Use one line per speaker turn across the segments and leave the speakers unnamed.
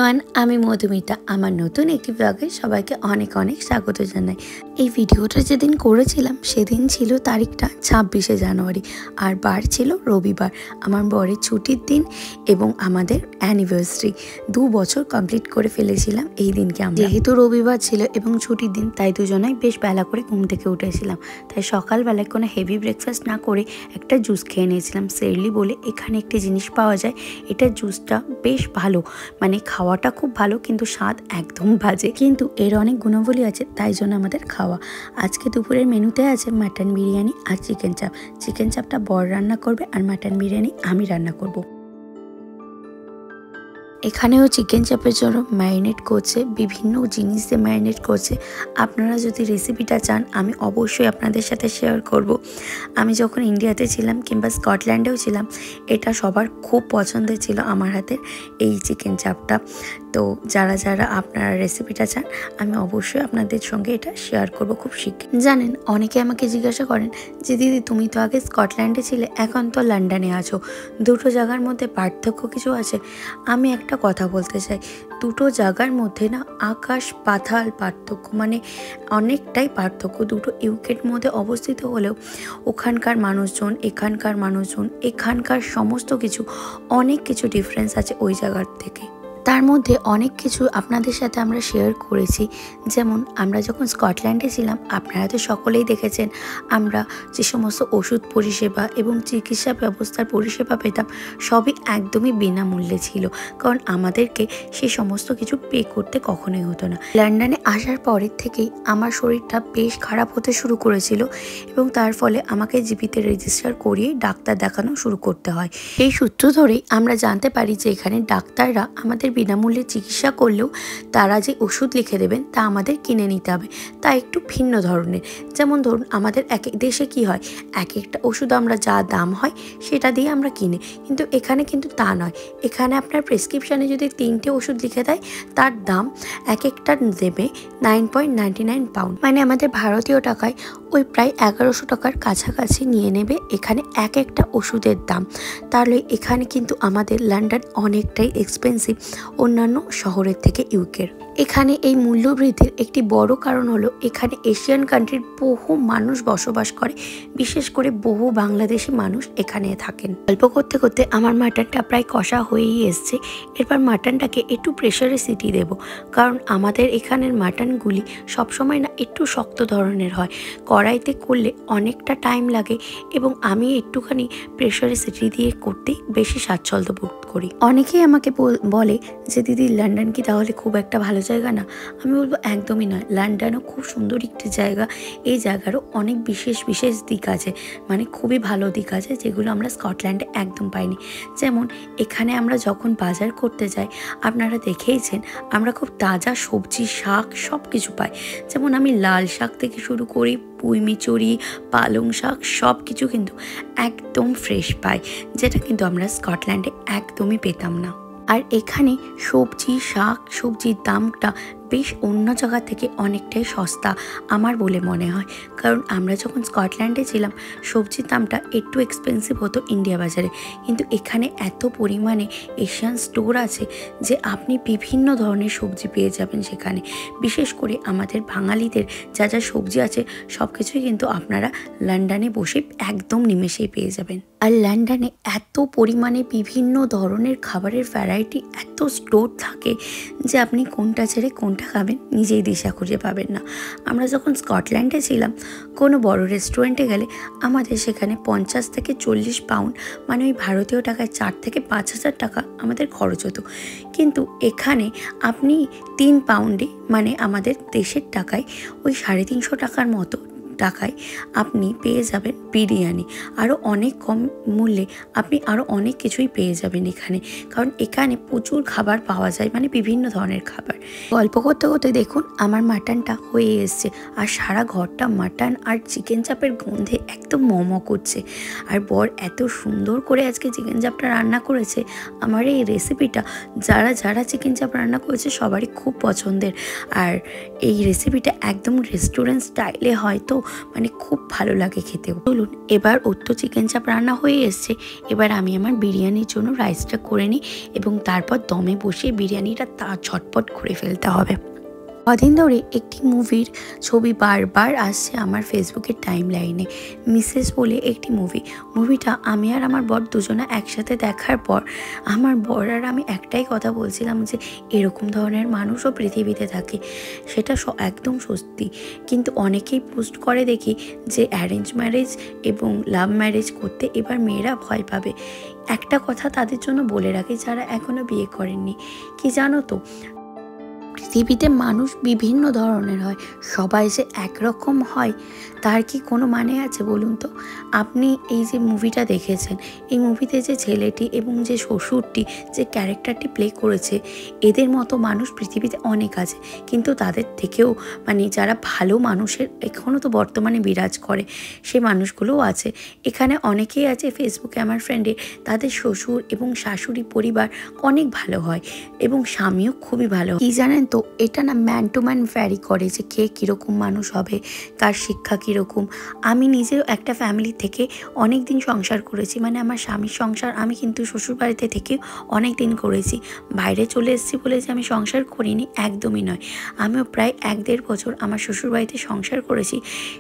Everyone, আমি মধুমিতা। আমার নতুন একটি ব্লগে সবাইকে অনেক অনেক স্বাগত জানাই। এই ভিডিওটা যেদিন করেছিলাম সেদিন ছিল তারিখটা 26শে জানুয়ারি আর বার ছিল রবিবার। আমার বরের ছুটির দিন এবং আমাদের অ্যানিভার্সারি 2 বছর কমপ্লিট করে ফেলেছিলাম এই দিনকে। আমরা যেহেতু রবিবার ছিল এবং ছুটির দিন, তাই দুজনেই বেশ বেলা করে ঘুম থেকে উঠেছিলাম। তাই সকালবেলায় কোনো হেভি ব্রেকফাস্ট না করে একটা জুস খেয়ে নিয়েছিলাম। সেরলি বলে এখানে একটি জিনিস পাওয়া যায়, এটার জুসটা বেশ ভালো, মানে খাওয়াটা খুব ভালো কিন্তু স্বাদ একদম বাজে, কিন্তু এর অনেক গুণাবলী আছে, তাই জন্য আমাদের খাওয়া। আজকে দুপুরের মেনুতে আছে মাটন বিরিয়ানি আর চিকেন চাপ। চিকেন চাপটা বর রান্না করবে আর মাটন বিরিয়ানি আমি রান্না করব। এখানেও চিকেন চাপের জন্য ম্যারিনেট করছে, বিভিন্ন জিনিস দিয়ে ম্যারিনেট করছে। আপনারা যদি রেসিপিটা চান আমি অবশ্যই আপনাদের সাথে শেয়ার করব। আমি যখন ইন্ডিয়াতে ছিলাম কিংবা স্কটল্যান্ডেও ছিলাম, এটা সবার খুব পছন্দের ছিল আমার হাতের এই চিকেন চাপটা। তো যারা যারা আপনারা রেসিপিটা চান আমি অবশ্যই আপনাদের সঙ্গে এটা শেয়ার করব খুব শীঘ্রই। জানেন, অনেকে আমাকে জিজ্ঞাসা করেন যে দিদি তুমি তো আগে স্কটল্যান্ডে ছিলে, এখন তো লন্ডনে আছো, দুটো জায়গার মধ্যে পার্থক্য কিছু আছে? আমি একটা কথা বলতে চাই, দুটো জায়গার মধ্যে না আকাশ পাতাল পার্থক্য, মানে অনেকটাই পার্থক্য। দুটো ইউকের মধ্যে অবস্থিত হলেও ওখানকার মানুষজন, এখানকার মানুষজন, এখানকার সমস্ত কিছু, অনেক কিছু ডিফারেন্স আছে ওই জায়গার থেকে। তার মধ্যে অনেক কিছু আপনাদের সাথে আমরা শেয়ার করেছি। যেমন আমরা যখন স্কটল্যান্ডে ছিলাম, আপনারা তো সকলেই দেখেছেন আমরা যে সমস্ত ওষুধ পরিষেবা এবং চিকিৎসা ব্যবস্থার পরিষেবা পেতাম সবই একদমই বিনামূল্যে ছিল, কারণ আমাদেরকে সেই সমস্ত কিছু পে করতে কখনোই হতো না। লন্ডনে আসার পরের থেকেই আমার শরীরটা বেশ খারাপ হতে শুরু করেছিল এবং তার ফলে আমাকে জিপিতে রেজিস্টার করিয়ে ডাক্তার দেখানো শুরু করতে হয়। এই সূত্র ধরেই আমরা জানতে পারি যে এখানে ডাক্তাররা আমাদের বিনামূল্যে চিকিৎসা করলেও তারা যে ওষুধ লিখে দেবেন তা আমাদের কিনে নিতে হবে, তা একটু ভিন্ন ধরনের। যেমন ধরুন, আমাদের এক এক দেশে কি হয়, এক একটা ওষুধ আমরা যা দাম হয় সেটা দিয়ে আমরা কিনি, কিন্তু এখানে কিন্তু তা নয়। এখানে আপনার প্রেসক্রিপশানে যদি 3টে ওষুধ লিখে দেয় তার দাম এক একটা দেবে 9.99 পাউন্ড, মানে আমাদের ভারতীয় টাকায় ওই প্রায় 1100 টাকার কাছাকাছি নিয়ে নেবে এখানে এক একটা ওষুধের দাম। তাহলে এখানে কিন্তু আমাদের লন্ডন অনেকটাই এক্সপেন্সিভ অন্যান্য শহরের থেকে ইউকের। এখানে এই মূল্য বৃদ্ধির একটি বড় কারণ হলো এখানে এশিয়ান কান্ট্রির বহু মানুষ বসবাস করে, বিশেষ করে বহু বাংলাদেশি মানুষ এখানে থাকেন। গল্প করতে করতে আমার মাটনটা প্রায় কষা হয়েই এসছে। এরপর মাটনটাকে একটু প্রেশারে সিটি দেব, কারণ আমাদের এখানের মাটনগুলি সবসময় না একটু শক্ত ধরনের হয়, কড়াইতে করলে অনেকটা টাইম লাগে এবং আমি একটুখানি প্রেশারে সিটি দিয়ে করতেই বেশি স্বাচ্ছন্দ্য বোধ করি। অনেকেই আমাকে বলে যে দিদি লন্ডন কি তাহলে খুব একটা ভালো জায়গা না? আমি বলবো একদমই নয়, লন্ডনও খুব সুন্দর একটি জায়গা। এই জায়গারও অনেক বিশেষ বিশেষ দিক আছে, মানে খুবই ভালো দিক আছে যেগুলো আমরা স্কটল্যান্ডে একদম পাইনি। যেমন এখানে আমরা যখন বাজার করতে যাই, আপনারা দেখেইছেন আমরা খুব তাজা সবজি, শাক সব কিছু পাই। যেমন আমি লাল শাক থেকে শুরু করি, পুঁইমিচুরি, পালং শাক সব কিছু কিন্তু একদম ফ্রেশ পাই, যেটা কিন্তু আমরা স্কটল্যান্ডে একদমই পেতাম না। আর এখানে সবজি, শাক সবজির দামটা বেশ অন্য জায়গা থেকে অনেকটাই সস্তা আমার বলে মনে হয়, কারণ আমরা যখন স্কটল্যান্ডে ছিলাম সবজির দামটা একটু এক্সপেন্সিভ হতো ইন্ডিয়া বাজারে, কিন্তু এখানে এত পরিমাণে এশিয়ান স্টোর আছে যে আপনি বিভিন্ন ধরনের সবজি পেয়ে যাবেন সেখানে। বিশেষ করে আমাদের বাঙালিদের যা যা সবজি আছে সব কিছুই কিন্তু আপনারা লন্ডনে বসে একদম নিমেষেই পেয়ে যাবেন। আর লন্ডনে এত পরিমাণে বিভিন্ন ধরনের খাবারের ভ্যারাইটি, এত স্টোর থাকে যে আপনি কোনটা ছেড়ে কোনটা খাবেন নিজেই দিশা খুঁজে পাবেন না। আমরা যখন স্কটল্যান্ডে ছিলাম, কোনো বড় রেস্টুরেন্টে গেলে আমাদের সেখানে 50 থেকে 40 পাউন্ড, মানে ওই ভারতীয় টাকায় 4 থেকে 5,000 টাকা আমাদের খরচ হতো, কিন্তু এখানে আপনি 3 পাউন্ডে, মানে আমাদের দেশের টাকায় ওই 350 টাকার মতো টাকায় আপনি পেয়ে যাবেন বিরিয়ানি। আরও অনেক কম মূল্যে আপনি আরও অনেক কিছুই পেয়ে যাবেন এখানে, কারণ এখানে প্রচুর খাবার পাওয়া যায়, মানে বিভিন্ন ধরনের খাবার। গল্প করতে করতে দেখুন আমার মাটনটা হয়ে এসছে, আর সারা ঘরটা মাটন আর চিকেন চাপের গন্ধে একদম মম করছে। আর বর এত সুন্দর করে আজকে চিকেন চাপটা রান্না করেছে, আমার এই রেসিপিটা যারা যারা চিকেন চাপ রান্না করেছে সবারই খুব পছন্দের। আর এই রেসিপিটা একদম রেস্টুরেন্ট স্টাইলে হয়, তো মানে খুব ভালো লাগে খেতেও। চলুন এবার ওর তো চিকেন চাপ রান্না হয়ে এসছে, এবার আমি আমার বিরিয়ানির জন্য রাইসটা করে নিই এবং তারপর দমে বসিয়ে বিরিয়ানিটা ঝটপট করে ফেলতে হবে। কদিন ধরে একটি মুভির ছবি বারবার আসছে আমার ফেসবুকের টাইম লাইনে, মিসেস বলে একটি মুভিটা আমি আর আমার বর দুজনে একসাথে দেখার পর আমার বর আর আমি একটাই কথা বলছিলাম যে এরকম ধরনের মানুষও পৃথিবীতে থাকে, সেটা একদম সত্যি। কিন্তু অনেকেই পোস্ট করে দেখি যে অ্যারেঞ্জ ম্যারেজ এবং লাভ ম্যারেজ করতে এবার মেয়েরা ভয় পাবে। একটা কথা তাদের জন্য বলে রাখি যারা এখনও বিয়ে করেননি, কি জানো তো, পৃথিবীতে মানুষ বিভিন্ন ধরনের হয়, সবাই যে একরকম হয় তার কি কোনো মানে আছে বলুন তো? আপনি এই যে মুভিটা দেখেছেন, এই মুভিতে যে ছেলেটি এবং যে শ্বশুরটি যে ক্যারেক্টারটি প্লে করেছে, এদের মতো মানুষ পৃথিবীতে অনেক আছে, কিন্তু তাদের থেকেও মানে যারা ভালো মানুষের এখনও তো বর্তমানে বিরাজ করে সেই মানুষগুলোও আছে। এখানে অনেকেই আছে ফেসবুকে আমার ফ্রেন্ডে, তাদের শ্বশুর এবং শাশুড়ি পরিবার অনেক ভালো হয় এবং স্বামীও খুবই ভালো। কি জানেন তো, এটা না ম্যান টু ম্যান ভ্যারি করে যে কে কীরকম মানুষ হবে, কার শিক্ষা কীরকম। আমি নিজেও একটা ফ্যামিলি থেকে অনেক দিন সংসার করেছি, মানে আমার স্বামীর সংসার আমি কিন্তু শ্বশুরবাড়িতে থেকে অনেক দিন করেছি। বাইরে চলে এসেছি বলে যে আমি সংসার করিনি, একদমই নয়। আমিও প্রায় 1-1.5 বছর আমার শ্বশুরবাড়িতে সংসার করেছি।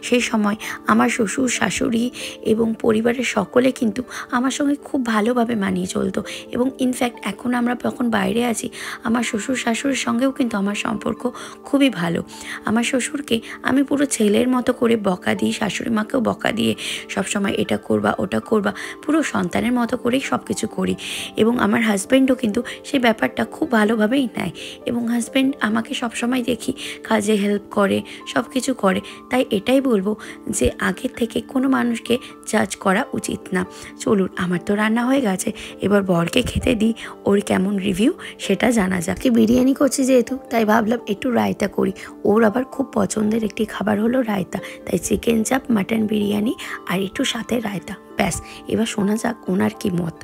সেই সময় আমার শ্বশুর শাশুড়ি এবং পরিবারের সকলে কিন্তু আমার সঙ্গে খুব ভালোভাবে মানিয়ে চলতো এবং ইনফ্যাক্ট এখন আমরা যখন বাইরে আছি আমার শ্বশুর শাশুড়ির সঙ্গেও কিন্তু আমার সম্পর্ক খুবই ভালো। আমার শ্বশুরকে আমি পুরো ছেলের মতো করে বকা দিই, শাশুড়ি মাকেও বকা দিয়ে সবসময় এটা করবা ওটা করবা, পুরো সন্তানের মতো করেই সব কিছু করি। এবং আমার হাজব্যান্ডও কিন্তু সেই ব্যাপারটা খুব ভালোভাবেই নেয় এবং হাজব্যান্ড আমাকে সবসময় দেখি কাজে হেল্প করে, সব কিছু করে। তাই এটাই বলবো যে আগের থেকে কোনো মানুষকে জাজ করা উচিত না। চলুন আমার তো রান্না হয়ে গেছে, এবার বরকে খেতে দিই, ওর কেমন রিভিউ সেটা জানা যাক। বিরিয়ানি করছি যেহেতু তাই ভাবলাম একটু রায়তা করি, ওর আবার খুব পছন্দের একটি খাবার হলো রায়তা, তাই চিকেন চাপ, মাটন বিরিয়ানি আর একটু সাথে রায়তা, ব্যাস। এবার শোনা যাক ওনার কি মত।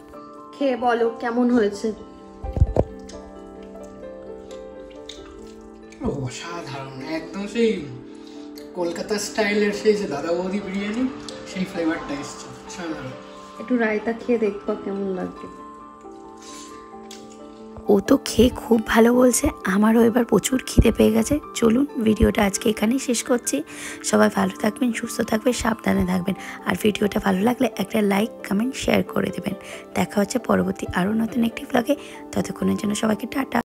খেয়ে বলো কেমন হয়েছে।
অসাধারণ, একদম সেই কলকাতা স্টাইলের সেই যে দাদা বৌদি বিরিয়ানি, সেই ফ্লেভারটা এসছে।
একটু রায়তা খেয়ে দেখবো কেমন লাগবে।
ও তো খেয়ে খুব ভালো বলছে, আমারও এবার প্রচুর খিদে পেয়ে গেছে। চলুন ভিডিওটা আজকে এখানেই শেষ করছি। সবাই ভালো থাকবেন, সুস্থ থাকবেন, সাবধানে থাকবেন। আর ভিডিওটা ভালো লাগলে একটা লাইক কমেন্ট শেয়ার করে দেবেন। দেখা হচ্ছে পরবর্তী আরও নতুন একটি ব্লগে। ততক্ষণের জন্য সবাইকে টাটা।